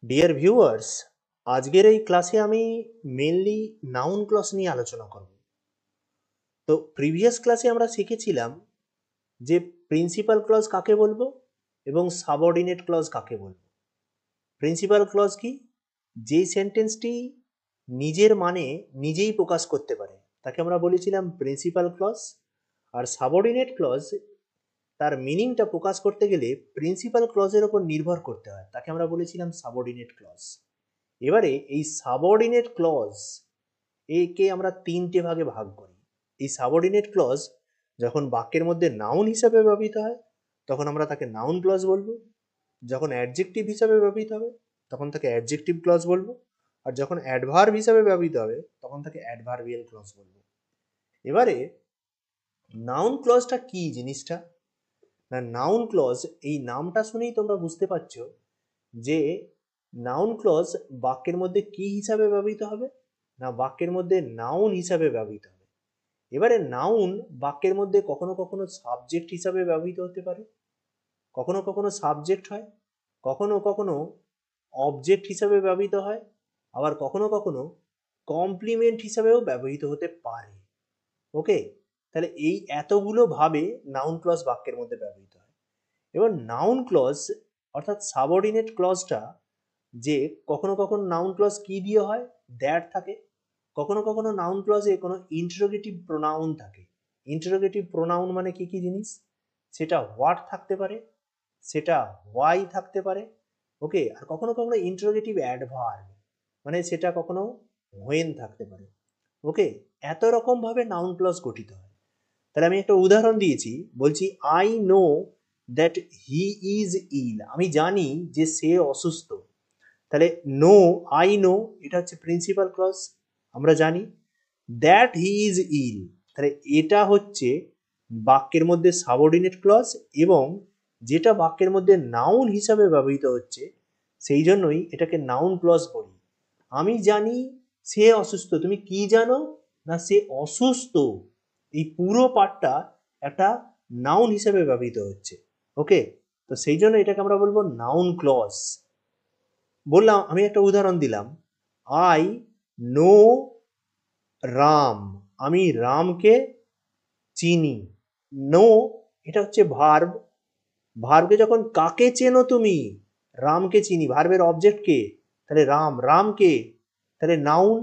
Dear viewers, আজকের এই ক্লাসে আমি মেনলি নাউন ক্লজ নিয়ে আলোচনা করব। তো প্রিভিয়াস ক্লাসে আমরা শিখেছিলাম যে প্রিন্সিপাল ক্লজ কাকে বলবো এবং সাবঅর্ডিনেট ক্লজ কাকে বলবো। প্রিন্সিপাল ক্লজ কি? যেই সেন্টেন্সটি নিজের মানে নিজেই প্রকাশ করতে পারে তাকে আমরা বলেছিলাম প্রিন্সিপাল ক্লজ। আর সাবঅর্ডিনেট ক্লজ তার মিনিংটা প্রকাশ করতে গেলে প্রিন্সিপাল ক্লজের ওপর নির্ভর করতে হয়, তাকে আমরা বলেছিলাম সাবঅর্ডিনেট ক্লজ। এবারে এই সাবঅর্ডিনেট ক্লজ একে আমরা তিনটে ভাগে ভাগ করি। এই সাবঅর্ডিনেট ক্লজ যখন বাক্যের মধ্যে নাউন হিসাবে ব্যবহৃত হয় তখন আমরা তাকে নাউন ক্লজ বলবো, যখন অ্যাডজেক্টিভ হিসাবে ব্যবহৃত হবে তখন তাকে অ্যাডজেক্টিভ ক্লজ বলবো, আর যখন অ্যাডভার্ব হিসাবে ব্যবহৃত হবে তখন তাকে অ্যাডভার্বিয়াল ক্লজ বলবো। এবারে নাউন ক্লজটা কি জিনিসটা? না, নাউন ক্লজ এই নামটা শুনেই তোমরা বুঝতে পারছো যে নাউন ক্লজ বাক্যের মধ্যে কি হিসাবে ব্যবহৃত হবে, না বাক্যের মধ্যে নাউন হিসাবে ব্যবহৃত হবে। এবারে নাউন বাক্যের মধ্যে কখনো কখনো সাবজেক্ট হিসাবে ব্যবহৃত হতে পারে, কখনো কখনো সাবজেক্ট হয়, কখনো কখনো অবজেক্ট হিসাবে ব্যবহৃত হয়, আবার কখনো কখনো কমপ্লিমেন্ট হিসাবেও ব্যবহৃত হতে পারে। ওকে, তাহলে এই এতগুলো ভাবে নাউন ক্লজ বাক্যের মধ্যে ব্যবহৃত হয়। এবার নাউন ক্লজ অর্থাৎ সাবঅর্ডিনেট ক্লজটা যে কখনো কখনো নাউন ক্লজ কি দিয়ে হয়, দ্যাট থাকে, কখনো কখনো নাউন ক্লজে কোনো ইন্টারোগেটিভ প্রোনাউন থাকে। ইন্টারোগেটিভ প্রোনাউন মানে কি কি জিনিস? সেটা হোয়াট থাকতে পারে, সেটা হোয়াই থাকতে পারে। ওকে, আর কখনো কখনো ইন্টারোগেটিভ অ্যাডভার্ব মানে সেটা কখনো হোয়েন থাকতে পারে। ওকে, এত রকম ভাবে নাউন ক্লজ গঠিত হয়। তাহলে আমি একটা উদাহরণ দিয়েছি, বলছি I know that he is ill, আমি জানি যে সে অসুস্থ। তাহলে নো, আই নো, এটা হচ্ছে প্রিন্সিপাল ক্লজ, আমরা জানি। দ্যাট হি ইজ ইল, তাহলে এটা হচ্ছে বাক্যের মধ্যে সাবঅর্ডিনেট ক্লজ এবং যেটা বাক্যের মধ্যে নাউন হিসাবে ব্যবহৃত হচ্ছে, সেই জন্যই এটাকে নাউন ক্লজ বলি। আমি জানি সে অসুস্থ, তুমি কি জানো? না সে অসুস্থ। এই পুরো পার্টটা একটা নাউন হিসাবে ব্যবহৃত হচ্ছে। ওকে, তো সেই জন্য এটাকে আমরা বলবো নাউন ক্লজ। বললাম, আমি একটা উদাহরণ দিলাম, আই নো রাম, আমি রামকে চিনি। নো, এটা হচ্ছে ভার্ব। ভার্বকে যখন কাকে চেনো তুমি? রামকে চিনি। ভার্বের অবজেক্ট কে? তাহলে রাম। রামকে, তাহলে নাউন।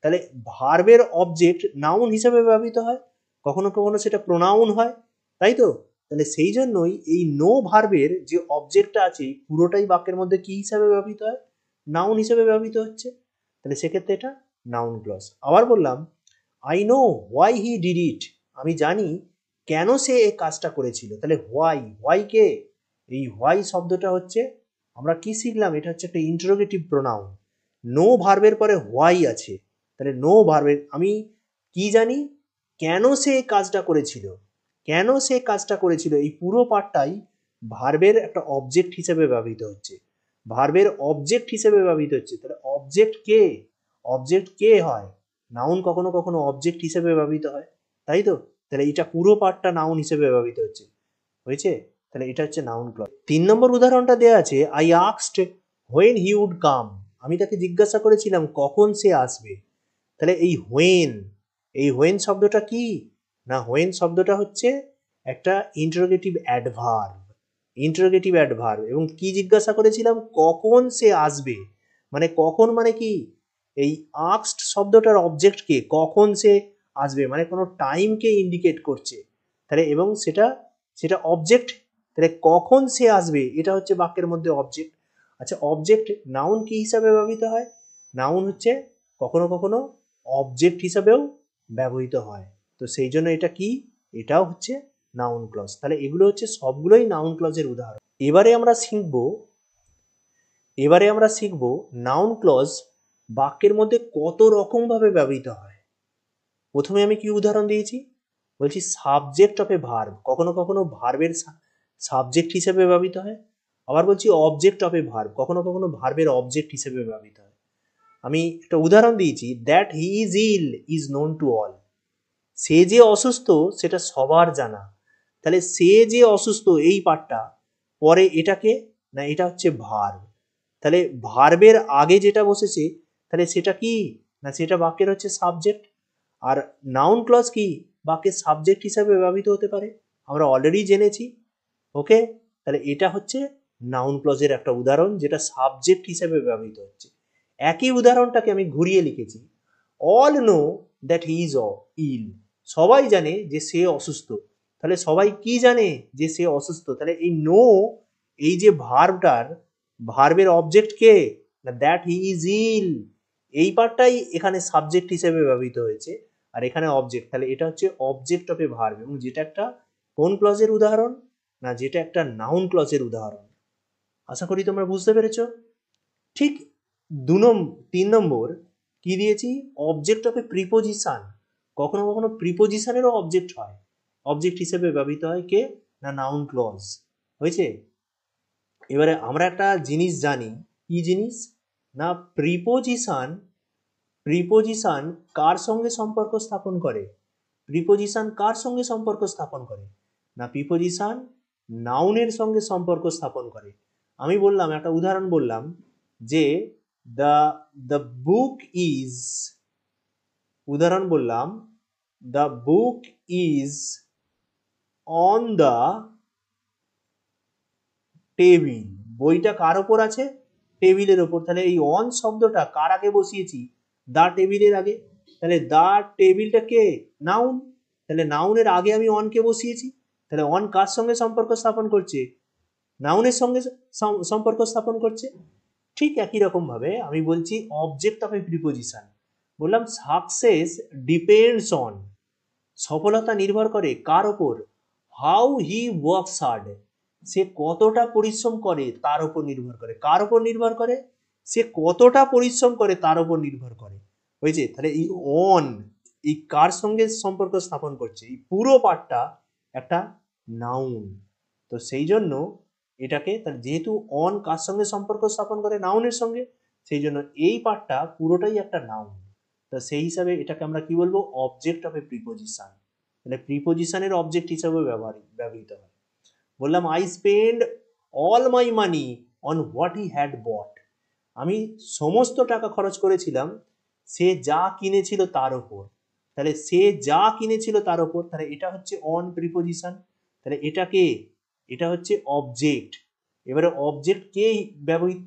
তাহলে ভার্বের অবজেক্ট নাউন হিসাবে ব্যবহৃত হয়, কখনো কখনো সেটা প্রোনাউন হয়, তাই তো? তাহলে সেই জন্যই এই নো ভার্বের যে অবজেক্টটা আছে পুরোটাই বাক্যের মধ্যে কি হিসাবে ব্যবহৃত হয়? নাউন হিসাবে ব্যবহৃত হচ্ছে। তাহলে সেক্ষেত্রে এটা নাউন ক্লজ। আবার বললাম, I know why he did it, আমি জানি কেন সে এই কাজটা করেছিল। তাহলে হোয়াই, হোয়াই কে? এই হোয়াই শব্দটা হচ্ছে, আমরা কি শিখলাম, এটা হচ্ছে একটা ইন্টারোগেটিভ প্রোনাউন। নো ভার্বের পরে হোয়াই আছে, তাহলে নো ভার্বের আমি কি জানি কেন সে এই কাজটা করেছিল। কেন সে কাজটা করেছিল এই পুরো পার্টটাই ভার্বের একটা অবজেক্ট হিসেবে ব্যবহৃত হচ্ছে। ভার্বের অবজেক্ট হিসেবে ব্যবহৃত হচ্ছে। তাহলে অবজেক্ট কে? অবজেক্ট কে হয়? নাউন কখনো কখনো অবজেক্ট হিসেবে ব্যবহৃত হয়, তাই তো? তাহলে এটা পুরো পার্টটা নাউন হিসেবে ব্যবহৃত হচ্ছে। হয়েছে? তাহলে এটা হচ্ছে নাউন ক্লজ। 3 নম্বর উদাহরণটা দেয়া আছে, I asked when he would come, আমি তাকে জিজ্ঞাসা করেছিলাম কখন সে আসবে। তাহলে এই হোয়েন, এই হোয়েন শব্দটা কি? না হোয়েন শব্দটা হচ্ছে একটা ইন্টারোগেটিভ অ্যাডভার্ব। ইন্টারোগেটিভ অ্যাডভার্ব, এবং কি জিজ্ঞাসা করেছিলাম? কখন সে আসবে। মানে কখন মানে কি? এই আস্কড শব্দটার অবজেক্ট কে? কখন সে আসবে মানে কোনো টাইমকে ইন্ডিকেট করছে। তাহলে এবং সেটা সেটা অবজেক্ট, তাহলে কখন সে আসবে এটা হচ্ছে বাক্যের মধ্যে অবজেক্ট। আচ্ছা, অবজেক্ট নাউন কি হিসাবে ব্যবহৃত হয়? নাউন হচ্ছে কখনো কখনো অবজেক্ট হিসাবেও ব্যবহৃত হয়। তো সেই জন্য এটা কি? এটাও হচ্ছে নাউন ক্লজ। তাহলে এগুলো হচ্ছে সবগুলোই নাউন ক্লজের উদাহরণ। এবারে আমরা শিখব নাউন ক্লজ বাক্যের মধ্যে কত রকম ভাবে ব্যবহৃত হয়। প্রথমে আমি কি উদাহরণ দিয়েছি? বলছি সাবজেক্ট অফ এ ভার্ব, কখনো কখনো ভার্বের সাবজেক্ট হিসেবে ব্যবহৃত হয়। আবার বলছি অবজেক্ট অফ এ ভার্ব, কখনো কখনো ভার্বের অবজেক্ট হিসেবে ব্যবহৃত হয়। আমি একটা উদাহরণ দিয়েছি, that he is ill is known to all, সে যে অসুস্থ সেটা সবার জানা। তাহলে সে যে অসুস্থ এই পার্টটা পরে এটাকে, না এটা হচ্ছে ভার্ব। তাহলে ভার্বের আগে যেটা বসেছে তাহলে সেটা কি, না সেটা বাক্যের হচ্ছে সাবজেক্ট। আর নাউন ক্লজ কি, বাক্যের সাবজেক্ট হিসাবে ব্যবহৃত হতে পারে, আমরা অলরেডি জেনেছি। ওকে, তাহলে এটা হচ্ছে নাউন ক্লজের একটা উদাহরণ যেটা সাবজেক্ট হিসেবে ব্যবহৃত হচ্ছে। একই উদাহরণটাকে আমি ঘুরিয়ে লিখেছি, all know that he is ill. সবাই জানে যে সে অসুস্থ। তাহলে সবাই কি জানে, যে সে অসুস্থ। তাহলে এই নো, এই যে ভার্বের অবজেক্ট কে, না দ্যাট হি ইজ ইল, এই পার্টটাই এখানে সাবজেক্ট হিসেবে ব্যবহৃত হয়েছে, আর এখানে অবজেক্ট। তাহলে এটা হচ্ছে অবজেক্ট অফ এ ভার্ব, এবং যেটা একটা কোন ক্লজের উদাহরণ, না যেটা একটা নাউন ক্লজের উদাহরণ। আশা করি তোমরা বুঝতে পেরেছো। ঠিক 3 নম্বর কি দিয়েছি, অবজেক্ট অফ এ প্রিপোজিশন। কখনো কখনো প্রিপোজিশনেরও অবজেক্ট হয়, অবজেক্ট হিসেবে ব্যবহৃত হয় কে, না নাউন ক্লজ। হয়েছে। এবারে আমরা একটা জিনিস জানি, কি জিনিস, না প্রিপোজিশন কার সঙ্গে সম্পর্ক স্থাপন করে, প্রিপোজিশন কার সঙ্গে সম্পর্ক স্থাপন করে, না প্রিপোজিশন নাউনের সঙ্গে সম্পর্ক স্থাপন করে। আমি বললাম, একটা উদাহরণ বললাম যে দ্য দ্য বুক ইজ, উদাহরণ বললাম the book is on the table. বইটা কার ওপর আছে, টেবিলের ওপর। তাহলে এই অন শব্দটা কার আগে বসিয়েছি, দা টেবিলের আগে। তাহলে দা টেবিলটা কে, নাউন। তাহলে নাউনের আগে আমি অনকে বসিয়েছি। তাহলে অন কার সঙ্গে সম্পর্ক স্থাপন করছে, নাউনের সঙ্গে সম্পর্ক স্থাপন করছে। ঠিক একই রকম ভাবে আমি বলছি অবজেক্ট অফ এ প্রিপোজিশন। বললাম সাকসেস ডিপেন্ডস অন, সফলতা নির্ভর করে কার ওপর, হাউ হি ওয়ার্কস হার্ড, সে কতটা পরিশ্রম করে তার উপর নির্ভর করে। কার উপর নির্ভর করে, সে কতটা পরিশ্রম করে তার উপর নির্ভর করে। হয়েছে। তাহলে এই অন, এই কার সঙ্গে সম্পর্ক স্থাপন করছে, এই পুরো পার্টটা একটা নাউন। তো সেই জন্য এটাকে, তাহলে যেহেতু অন কার সঙ্গে সম্পর্ক স্থাপন করে, নাউনের সঙ্গে, সেই জন্য এই পার্টটা পুরোটাই একটা নাউন। তো সেই হিসাবে এটাকে আমরা কি বলবো, অবজেক্ট অফ এ প্রিপোজিশন। তাহলে প্রিপোজিশনের অবজেক্ট হিসাবে ব্যবহৃত হয়। বললাম I spend all my money on what he had bought, আমি সমস্ত টাকা খরচ করেছিলাম সে যা কিনেছিল তার ওপর। তাহলে সে যা কিনেছিল তার ওপর, তাহলে এটা হচ্ছে অন প্রিপোজিশন। তাহলে এটাকে, এটা হচ্ছে অবজেক্ট। এবারে অবজেক্ট কে ব্যবহৃত,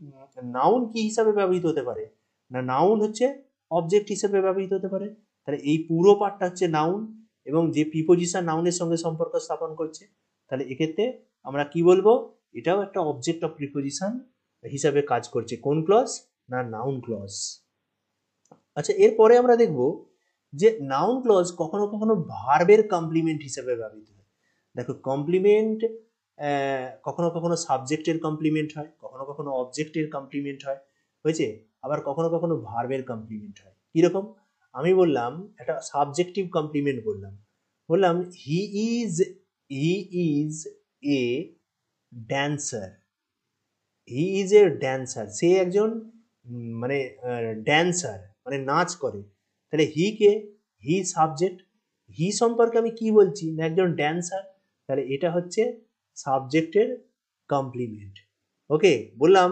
নাউন কি হিসাবে ব্যবহৃত হতে পারে, না নাউন হচ্ছে অবজেক্ট হিসেবে ব্যবহৃত হতে পারে। তাহলে এই পুরো পার্টটা হচ্ছে নাউন, এবং যে প্রিপোজিশন নাউনের সঙ্গে সম্পর্ক স্থাপন করছে, তাহলে এক্ষেত্রে আমরা কি বলবো, এটাও একটা অবজেক্ট অফ প্রিপোজিশন হিসাবে কাজ করছে। কোন ক্লজ, না নাউন ক্লজ। আচ্ছা, এরপরে আমরা দেখব যে নাউন ক্লজ কখনো কখনো ভার্বের কমপ্লিমেন্ট হিসেবে ব্যবহৃত হয়। দেখো কমপ্লিমেন্ট কখনো কখনো সাবজেক্টের কমপ্লিমেন্ট হয়, কখনো কখনো অবজেক্টের কমপ্লিমেন্ট হয়। হয়েছে। আবার কখনো কখনো ভার্বের কমপ্লিমেন্ট হয়। কিরকম, আমি বললাম একটা সাবজেক্টিভ কমপ্লিমেন্ট বললাম, বললাম he is, he is a dancer, he is a dancer, সে একজন মানে ড্যান্সার, মানে নাচ করে। তাহলে হি কে, হি সাবজেক্ট, হি সম্পর্কে আমি কি বলছি, না একজন ড্যান্সার। তাহলে এটা হচ্ছে সাবজেক্টের কমপ্লিমেন্ট। ওকে, বললাম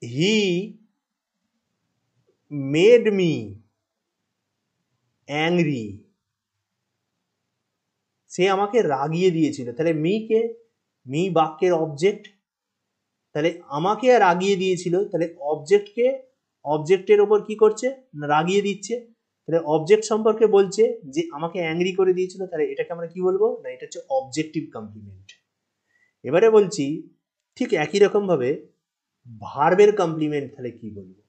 হি মেড মি অ্যাংরি, সে আমাকে রাগিয়ে দিয়েছিল। তাহলে মি কে, মি বাক্যের অবজেক্ট। তাহলে আমাকে রাগিয়ে দিয়েছিল, তাহলে অবজেক্টকে, অবজেক্টের ওপর কি করছে, না রাগিয়ে দিচ্ছে। তাহলে অবজেক্ট সম্পর্কে বলছে যে আমাকে অ্যাংরি করে দিয়েছিল, তাহলে এটাকে আমরা কি বলবো, না এটা হচ্ছে অবজেক্টিভ কমপ্লিমেন্ট। এবারে বলছি ঠিক একই রকম ভাবে ভার্বের কমপ্লিমেন্ট, তাহলে কি বলবো,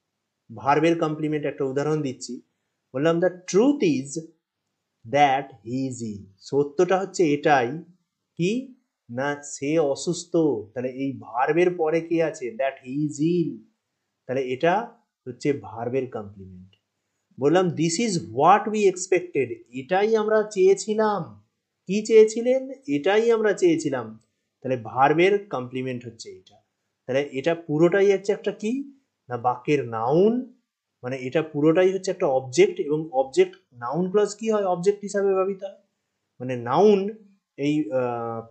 ভার্বের কমপ্লিমেন্ট একটা উদাহরণ দিচ্ছি। বললাম the truth is that he is ill, সত্যটা হচ্ছে এটাই কি, না সে অসুস্থ। তাহলে এই ভার্বের পরে কি আছে, দ্যাট হি ইজ ইল, তাহলে এটা হচ্ছে ভার্বের কমপ্লিমেন্ট। বললাম this is what we expected, এটাই আমরা চেয়েছিলাম। কি চেয়েছিলেন, এটাই আমরা চেয়েছিলাম। তাহলে ভার্বের কমপ্লিমেন্ট হচ্ছে এটা। তাহলে এটা পুরোটাই হচ্ছে একটা কি, না বাক্যের নাউন, মানে এটা পুরোটাই হচ্ছে একটা অবজেক্ট, এবং অবজেক্ট নাউন ক্লজ কি হয়, অবজেক্ট হিসাবে ব্যবহৃত হয়। মানে নাউন এই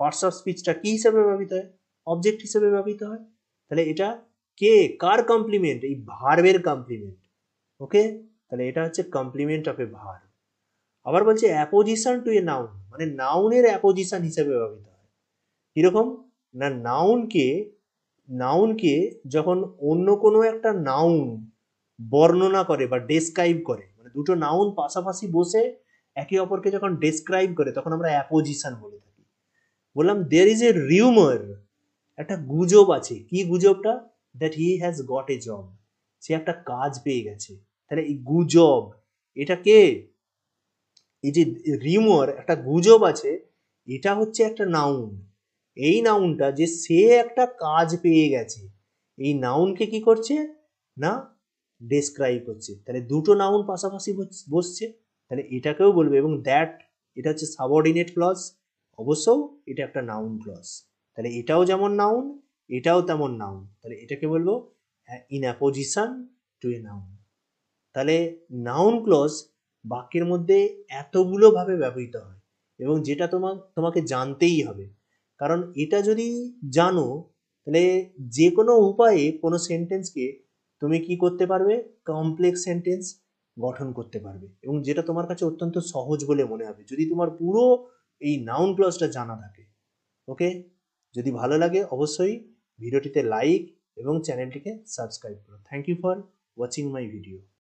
পার্টস অফ স্পিচটা কি হিসাবে ব্যবহৃত হয়, অবজেক্ট হিসাবে ব্যবহৃত হয়। তাহলে এটা কে কার কমপ্লিমেন্ট? এই ভার্বের কমপ্লিমেন্ট। ওকে, তাহলে এটা হচ্ছে কমপ্লিমেন্ট অফ এ ভার্ব। আবার বলছে অ্যাপোজিশন টু এ নাউন, মানে নাউনের অ্যাপোজিশন হিসেবে ব্যবহৃত হয়। কিরকম না, নাউনকে যখন অন্য কোনো একটা নাউন বর্ণনা করে বা ডেসক্রাইব করে, মানে দুটো নাউন পাশাপাশি বসে একে অপরকে যখন ডেসক্রাইব করে তখন আমরা অ্যাপোজিশন বলে থাকি। বললাম দেয়ার ইজ এ রিউমার, একটা গুজব আছে। কি গুজবটা? That he has got a job, সে একটা কাজ পেয়ে গেছে। তাহলে এই গুজব, এটা কে? এই যে রিউমার, একটা গুজব আছে, এটা হচ্ছে একটা নাউন। এই নাউনটা যে সে একটা কাজ পেয়ে গেছে, এই নাউনকে কি করছে না ডেসক্রাইব করছে। তাহলে দুটো নাউন পাশাপাশি বসছে, তাহলে এটাকেও বলবে। এবং দ্যাট, এটা হচ্ছে সাবঅর্ডিনেট ক্লজ, অবশ্যও এটা একটা নাউন ক্লজ। তাহলে এটাও যেমন নাউন, এটাও তেমন নাউন, তাহলে এটাকে বলবো in apposition to a noun. তাহলে নাউন ক্লজ বাক্যের মধ্যে এতগুলো ভাবে ব্যবহৃত হয়, এবং যেটা তোমাকে জানতেই হবে। কারণ এটা যদি জানো, তাহলে যে কোনো উপায়ে কোনো সেন্টেন্সকে তুমি কি করতে পারবে? কমপ্লেক্স সেন্টেন্স গঠন করতে পারবে, এবং যেটা তোমার কাছে অত্যন্ত সহজ বলে মনে হবে যদি তোমার পুরো এই নাউন ক্লজটা জানা থাকে। ওকে, যদি ভালো লাগে অবশ্যই ভিডিওটিতে লাইক এবং চ্যানেলটিকে সাবস্ক্রাইব করো। Thank you for watching my video.